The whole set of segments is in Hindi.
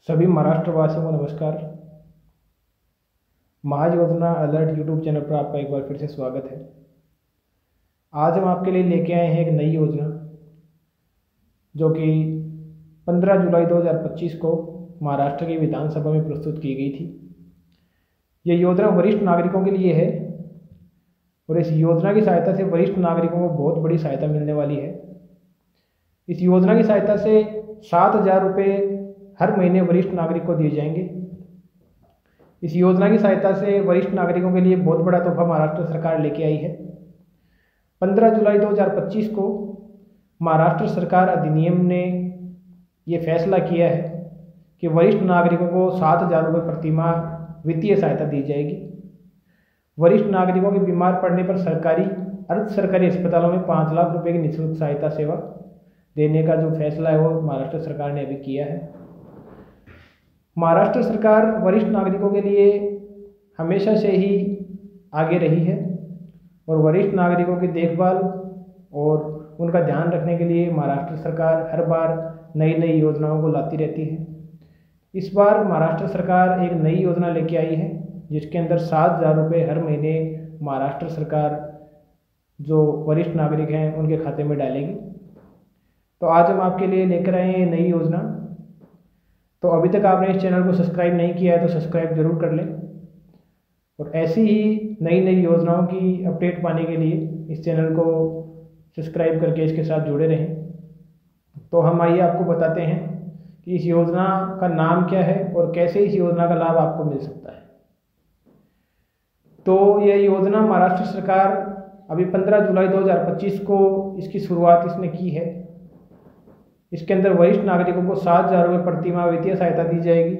सभी महाराष्ट्रवासियों को नमस्कार। महायोजना अलर्ट यूट्यूब चैनल पर आपका एक बार फिर से स्वागत है। आज हम आपके लिए लेके आए हैं एक नई योजना जो कि 15 जुलाई 2025 को महाराष्ट्र की विधानसभा में प्रस्तुत की गई थी। ये योजना वरिष्ठ नागरिकों के लिए है और इस योजना की सहायता से वरिष्ठ नागरिकों को बहुत बड़ी सहायता मिलने वाली है। इस योजना की सहायता से 7,000 रुपये हर महीने वरिष्ठ नागरिक को दिए जाएंगे। इस योजना की सहायता से वरिष्ठ नागरिकों के लिए बहुत बड़ा तोहफा महाराष्ट्र सरकार लेके आई है। 15 जुलाई 2025 को महाराष्ट्र सरकार अधिनियम ने ये फैसला किया है कि वरिष्ठ नागरिकों को 7,000 रुपये प्रति माह वित्तीय सहायता दी जाएगी। वरिष्ठ नागरिकों के बीमार पड़ने पर सरकारी अर्ध सरकारी अस्पतालों में 5 लाख रुपये की निःशुल्क सहायता सेवा देने का जो फैसला है वो महाराष्ट्र सरकार ने अभी किया है। महाराष्ट्र सरकार वरिष्ठ नागरिकों के लिए हमेशा से ही आगे रही है और वरिष्ठ नागरिकों की देखभाल और उनका ध्यान रखने के लिए महाराष्ट्र सरकार हर बार नई नई योजनाओं को लाती रहती है। इस बार महाराष्ट्र सरकार एक नई योजना लेके आई है जिसके अंदर 7,000 रुपये हर महीने महाराष्ट्र सरकार जो वरिष्ठ नागरिक हैं उनके खाते में डालेगी। तो आज हम आपके लिए लेकर आए हैं नई योजना। तो अभी तक आपने इस चैनल को सब्सक्राइब नहीं किया है तो सब्सक्राइब जरूर कर लें और ऐसी ही नई नई योजनाओं की अपडेट पाने के लिए इस चैनल को सब्सक्राइब करके इसके साथ जुड़े रहें। तो हम आइए आपको बताते हैं कि इस योजना का नाम क्या है और कैसे इस योजना का लाभ आपको मिल सकता है। तो यह योजना महाराष्ट्र सरकार अभी 15 जुलाई 2025 को इसकी शुरुआत इसने की है। इसके अंदर वरिष्ठ नागरिकों को 7,000 रुपये प्रति माह वित्तीय सहायता दी जाएगी।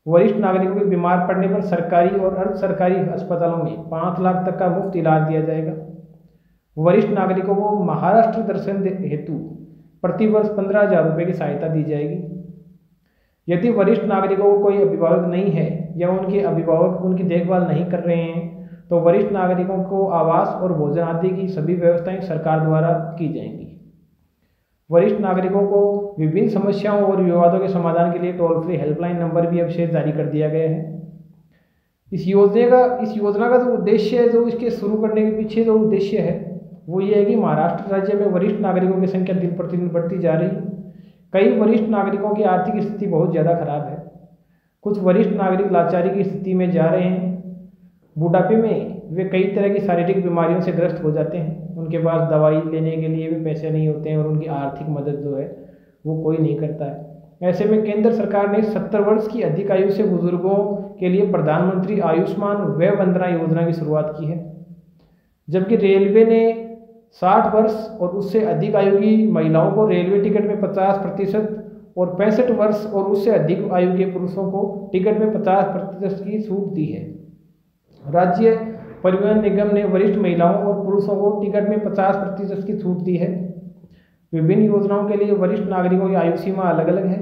वरिष्ठ नागरिकों के बीमार पड़ने पर सरकारी और अर्ध सरकारी अस्पतालों में 5 लाख तक का मुफ्त इलाज दिया जाएगा। वरिष्ठ नागरिकों को महाराष्ट्र दर्शन हेतु प्रति वर्ष 15,000 रुपये की सहायता दी जाएगी। यदि वरिष्ठ नागरिकों को कोई अभिभावक नहीं है या उनके अभिभावक उनकी देखभाल नहीं कर रहे हैं तो वरिष्ठ नागरिकों को आवास और भोजन आदि की सभी व्यवस्थाएं सरकार द्वारा की जाएंगी। वरिष्ठ नागरिकों को विभिन्न समस्याओं और विवादों के समाधान के लिए टोल फ्री हेल्पलाइन नंबर भी अब से जारी कर दिया गया है। इस योजना का जो उद्देश्य है, जो इसके शुरू करने के पीछे जो उद्देश्य है वो ये है कि महाराष्ट्र राज्य में वरिष्ठ नागरिकों की संख्या दिन प्रतिदिन बढ़ती जा रही है। कई वरिष्ठ नागरिकों की आर्थिक स्थिति बहुत ज़्यादा खराब है। कुछ वरिष्ठ नागरिक लाचारी की स्थिति में जा रहे हैं। बुढ़ापे में वे कई तरह की शारीरिक बीमारियों से ग्रस्त हो जाते हैं। उनके पास दवाई लेने के लिए भी पैसे नहीं होते हैं और उनकी आर्थिक मदद जो है वो कोई नहीं करता है। ऐसे में केंद्र सरकार ने 70 वर्ष की अधिक आयु से बुजुर्गों के लिए प्रधानमंत्री आयुष्मान वय वंदना योजना की शुरुआत की है, जबकि रेलवे ने 60 वर्ष और उससे अधिक आयु की महिलाओं को रेलवे टिकट में 50% और 65 वर्ष और उससे अधिक आयु के पुरुषों को टिकट में 50% की छूट दी है। राज्य परिवहन निगम ने वरिष्ठ महिलाओं और पुरुषों को टिकट में 50% की छूट दी है। विभिन्न योजनाओं के लिए वरिष्ठ नागरिकों की आयु सीमा अलग अलग है।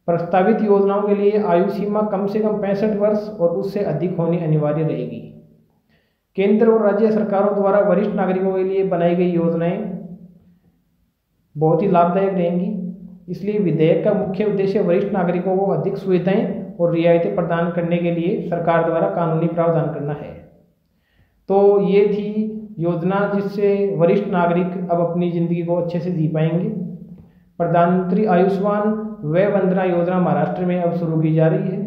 प्रस्तावित योजनाओं के लिए आयु सीमा कम से कम 65 वर्ष और उससे अधिक होनी अनिवार्य रहेगी। केंद्र और राज्य सरकारों द्वारा वरिष्ठ नागरिकों के लिए बनाई गई योजनाएं बहुत ही लाभदायक रहेंगी। इसलिए विधेयक का मुख्य उद्देश्य वरिष्ठ नागरिकों को अधिक सुविधाएं और रियायतें प्रदान करने के लिए सरकार द्वारा कानूनी प्रावधान करना है। तो ये थी योजना जिससे वरिष्ठ नागरिक अब अपनी ज़िंदगी को अच्छे से जी पाएंगे। प्रधानमंत्री आयुष्मान वय वंदना योजना महाराष्ट्र में अब शुरू की जा रही है।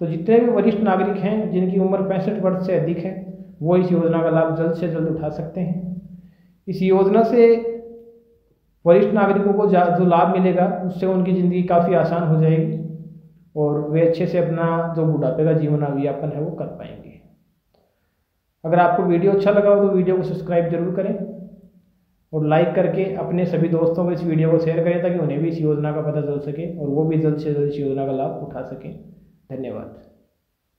तो जितने भी वरिष्ठ नागरिक हैं जिनकी उम्र 65 वर्ष से अधिक है वो इस योजना का लाभ जल्द से जल्द उठा सकते हैं। इस योजना से वरिष्ठ नागरिकों को जो लाभ मिलेगा उससे उनकी ज़िंदगी काफ़ी आसान हो जाएगी और वे अच्छे से अपना जो बुढ़ापे का जीवन यापन है वो कर पाएंगे। अगर आपको वीडियो अच्छा लगा हो तो वीडियो को सब्सक्राइब जरूर करें और लाइक करके अपने सभी दोस्तों को इस वीडियो को शेयर करें ताकि उन्हें भी इस योजना का पता चल सके और वो भी जल्द से जल्द इस योजना का लाभ उठा सकें। धन्यवाद।